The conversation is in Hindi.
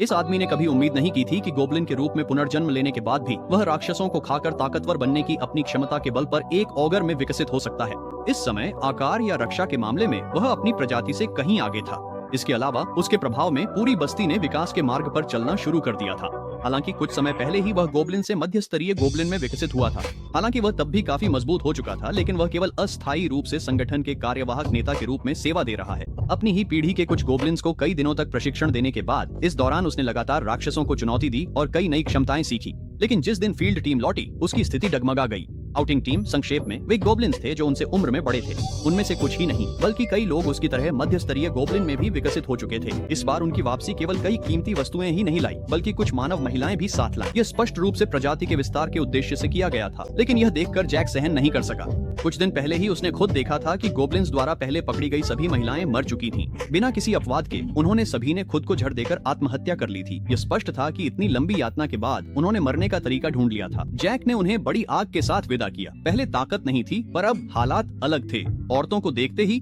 इस आदमी ने कभी उम्मीद नहीं की थी कि गोब्लिन के रूप में पुनर्जन्म लेने के बाद भी वह राक्षसों को खाकर ताकतवर बनने की अपनी क्षमता के बल पर एक ऑगर में विकसित हो सकता है। इस समय आकार या रक्षा के मामले में वह अपनी प्रजाति से कहीं आगे था। इसके अलावा उसके प्रभाव में पूरी बस्ती ने विकास के मार्ग पर चलना शुरू कर दिया था। हालांकि कुछ समय पहले ही वह गोब्लिन से मध्य स्तरीय गोब्लिन में विकसित हुआ था। हालांकि वह तब भी काफी मजबूत हो चुका था, लेकिन वह केवल अस्थायी रूप से संगठन के कार्यवाहक नेता के रूप में सेवा दे रहा है। अपनी ही पीढ़ी के कुछ गोब्लिन्स को कई दिनों तक प्रशिक्षण देने के बाद इस दौरान उसने लगातार राक्षसों को चुनौती दी और कई नई क्षमताएं सीखी। लेकिन जिस दिन फील्ड टीम लौटी, उसकी स्थिति डगमगा गई। आउटिंग टीम संक्षेप में वे गोब्लिन्स थे जो उनसे उम्र में बड़े थे। उनमें से कुछ ही नहीं बल्कि कई लोग उसकी तरह मध्य स्तरीय गोब्लिन में भी विकसित हो चुके थे। इस बार उनकी वापसी केवल कई कीमती वस्तुएं ही नहीं लाई, बल्कि कुछ मानव महिलाएं भी साथ लाई। यह स्पष्ट रूप से प्रजाति के विस्तार के उद्देश्य से किया गया था, लेकिन यह देखकर जैक सहन नहीं कर सका। कुछ दिन पहले ही उसने खुद देखा था कि गोब्लिन्स द्वारा पहले पकड़ी गई सभी महिलाएं मर चुकी थीं। बिना किसी अपवाद के उन्होंने सभी ने खुद को झड़ देकर आत्महत्या कर ली थी। यह स्पष्ट था कि इतनी लंबी यातना के बाद उन्होंने मरने का तरीका ढूंढ लिया था। जैक ने उन्हें बड़ी आग के साथ विदा किया। पहले ताकत नहीं थी, पर अब हालात अलग थे। औरतों को देखते ही